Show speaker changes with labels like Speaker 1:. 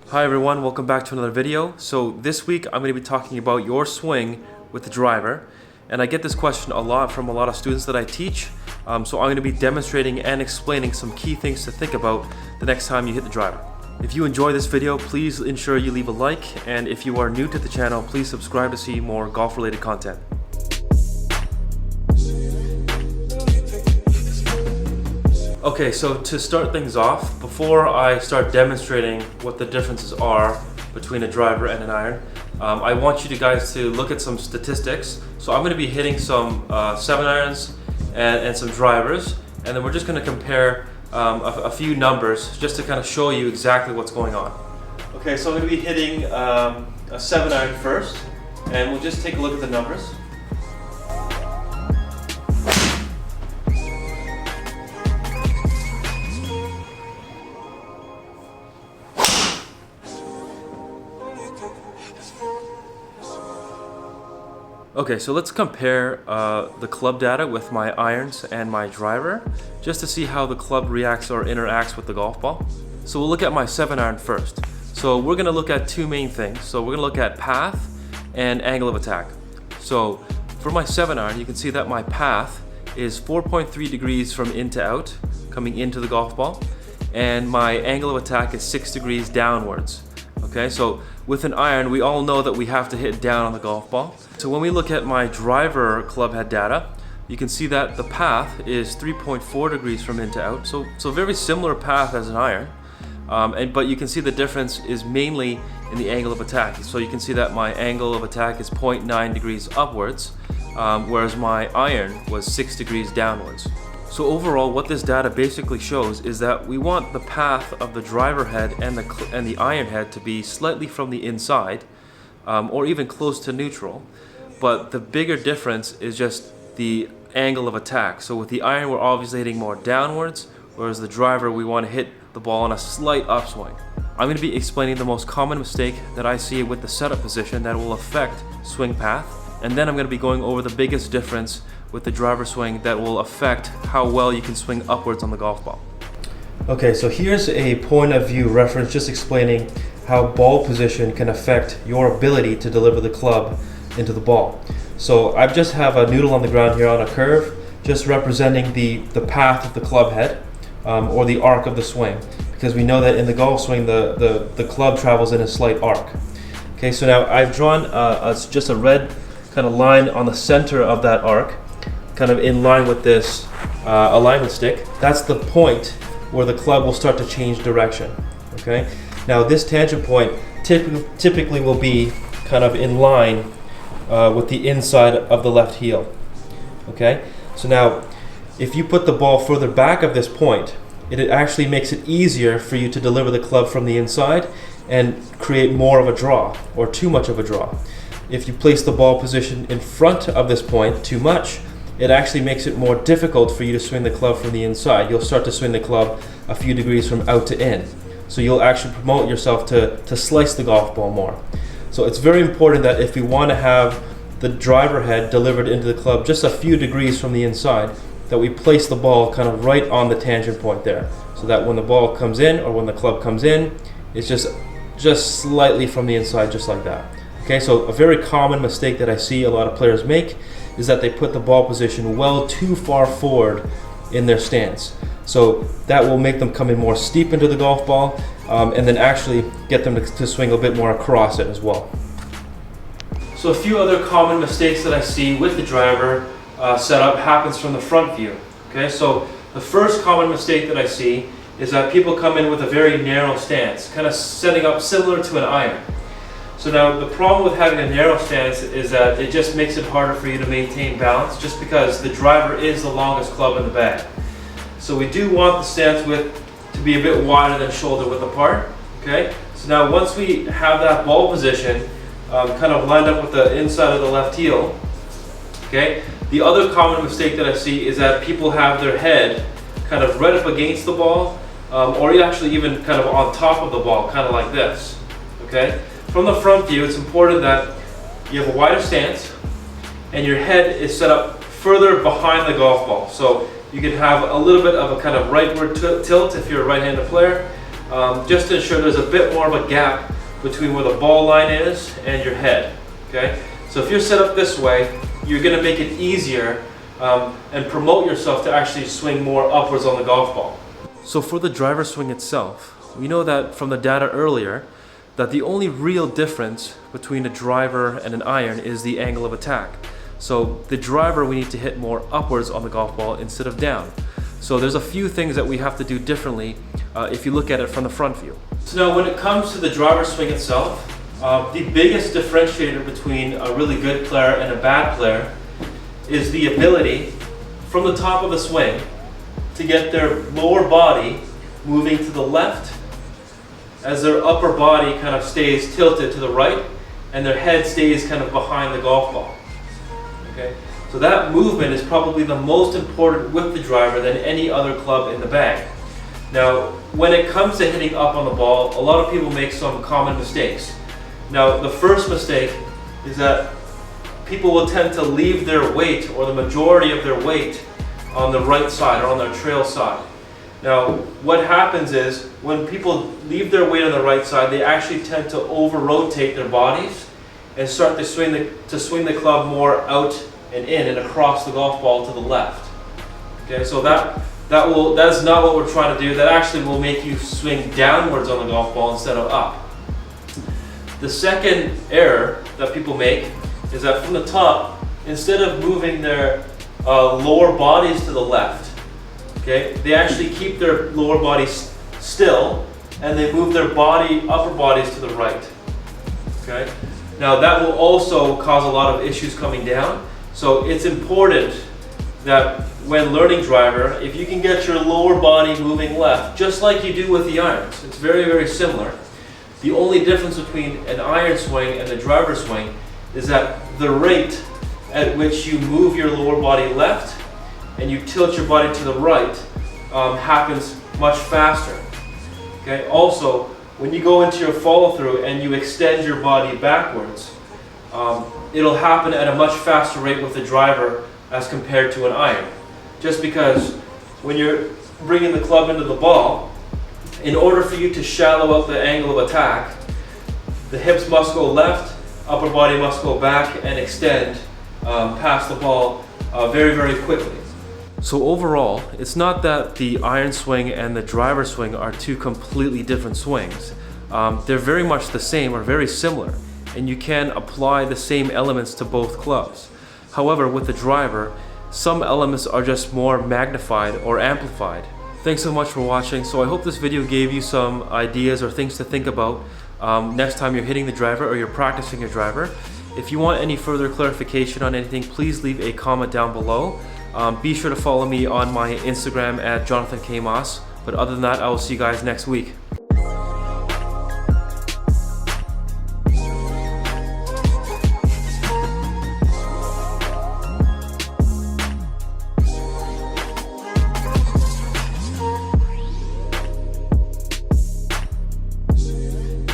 Speaker 1: Hi everyone, welcome back to another video. So this week I'm going to be talking about your swing with the driver, and I get this question a lot from a lot of students that I teach. So I'm going to be demonstrating and explaining some key things to think about the next time you hit the driver. If you enjoy this video, please ensure you leave a like, and if you are new to the channel, please subscribe to see more golf related content. Okay, so to start things off, before I start demonstrating what the differences are between a driver and an iron, I want you guys to look at some statistics. So I'm going to be hitting some 7-irons and some drivers, and then we're just going to compare a few numbers just to kind of show you exactly what's going on. Okay, so I'm going to be hitting a 7-iron first, and we'll just take a look at the numbers. Okay, so let's compare the club data with my irons and my driver, just to see how the club reacts or interacts with the golf ball. So we'll look at my 7-iron first. So we're gonna look at two main things. So we're gonna look at path and angle of attack. So for my 7-iron, you can see that my path is 4.3 degrees from in to out, coming into the golf ball, and my angle of attack is 6 degrees downwards. Okay, so with an iron, we all know that we have to hit down on the golf ball. So when we look at my driver club head data, you can see that the path is 3.4 degrees from in to out. So very similar path as an iron, but you can see the difference is mainly in the angle of attack. So you can see that my angle of attack is 0.9 degrees upwards, whereas my iron was 6 degrees downwards. So overall, what this data basically shows is that we want the path of the driver head and the iron head to be slightly from the inside, or even close to neutral. But the bigger difference is just the angle of attack. So with the iron, we're obviously hitting more downwards, whereas the driver, we want to hit the ball on a slight upswing. I'm going to be explaining the most common mistake that I see with the setup position that will affect swing path, and then I'm going to be going over the biggest difference with the driver swing that will affect how well you can swing upwards on the golf ball. Okay, so here's a point of view reference just explaining how ball position can affect your ability to deliver the club into the ball. So I just have a noodle on the ground here on a curve, just representing the path of the club head, or the arc of the swing, because we know that in the golf swing the club travels in a slight arc. Okay, so now I've drawn just a red kind of line on the center of that arc, kind of in line with this alignment stick. That's the point where the club will start to change direction. Okay, now this tangent point typically will be kind of in line with the inside of the left heel. Okay, so now if you put the ball further back of this point, it actually makes it easier for you to deliver the club from the inside and create more of a draw, or too much of a draw. If you place the ball position in front of this point too much, it actually makes it more difficult for you to swing the club from the inside. You'll start to swing the club a few degrees from out to in. So you'll actually promote yourself to slice the golf ball more. So it's very important that if we want to have the driver head delivered into the club just a few degrees from the inside, that we place the ball kind of right on the tangent point there, so that when the ball comes in, or when the club comes in, it's just slightly from the inside, just like that. Okay, so a very common mistake that I see a lot of players make is that they put the ball position well too far forward in their stance. So that will make them come in more steep into the golf ball, and then actually get them to swing a bit more across it as well. So a few other common mistakes that I see with the driver setup happens from the front view. Okay, so the first common mistake that I see is that people come in with a very narrow stance, kind of setting up similar to an iron. So now the problem with having a narrow stance is that it just makes it harder for you to maintain balance, just because the driver is the longest club in the bag. So we do want the stance width to be a bit wider than shoulder width apart. Okay, so now once we have that ball position kind of lined up with the inside of the left heel, okay, the other common mistake that I see is that people have their head kind of right up against the ball, or actually even kind of on top of the ball, kind of like this. Okay. From the front view, it's important that you have a wider stance and your head is set up further behind the golf ball. So you can have a little bit of a kind of rightward tilt if you're a right-handed player, just to ensure there's a bit more of a gap between where the ball line is and your head. Okay, so if you're set up this way, you're going to make it easier and promote yourself to actually swing more upwards on the golf ball. So for the driver swing itself, we know that from the data earlier that the only real difference between a driver and an iron is the angle of attack. So the driver, we need to hit more upwards on the golf ball instead of down. So there's a few things that we have to do differently if you look at it from the front view. So now when it comes to the driver swing itself, the biggest differentiator between a really good player and a bad player is the ability from the top of the swing to get their lower body moving to the left as their upper body kind of stays tilted to the right and their head stays kind of behind the golf ball. Okay? So that movement is probably the most important with the driver than any other club in the bag. Now, when it comes to hitting up on the ball, a lot of people make some common mistakes. Now, the first mistake is that people will tend to leave their weight, or the majority of their weight, on the right side or on their trail side. Now, what happens is when people leave their weight on the right side, they actually tend to over-rotate their bodies and start to swing the club more out and in and across the golf ball to the left. Okay, so that's not what we're trying to do. That actually will make you swing downwards on the golf ball instead of up. The second error that people make is that from the top, instead of moving their lower bodies to the left, okay, they actually keep their lower bodies still and they move their upper bodies to the right. Okay, now that will also cause a lot of issues coming down. So it's important that when learning driver, if you can get your lower body moving left, just like you do with the irons, it's very, very similar. The only difference between an iron swing and the driver swing is that the rate at which you move your lower body left and you tilt your body to the right happens much faster. Okay. Also, when you go into your follow through and you extend your body backwards, it'll happen at a much faster rate with the driver as compared to an iron. Just because when you're bringing the club into the ball, in order for you to shallow out the angle of attack, the hips must go left, upper body must go back and extend past the ball very, very quickly. So overall, it's not that the iron swing and the driver swing are two completely different swings. They're very much the same or very similar, and you can apply the same elements to both clubs. However, with the driver, some elements are just more magnified or amplified. Thanks so much for watching. So I hope this video gave you some ideas or things to think about next time you're hitting the driver or you're practicing your driver. If you want any further clarification on anything, please leave a comment down below. Be sure to follow me on my Instagram at Jonathan K. Moss. But other than that, I will see you guys next week.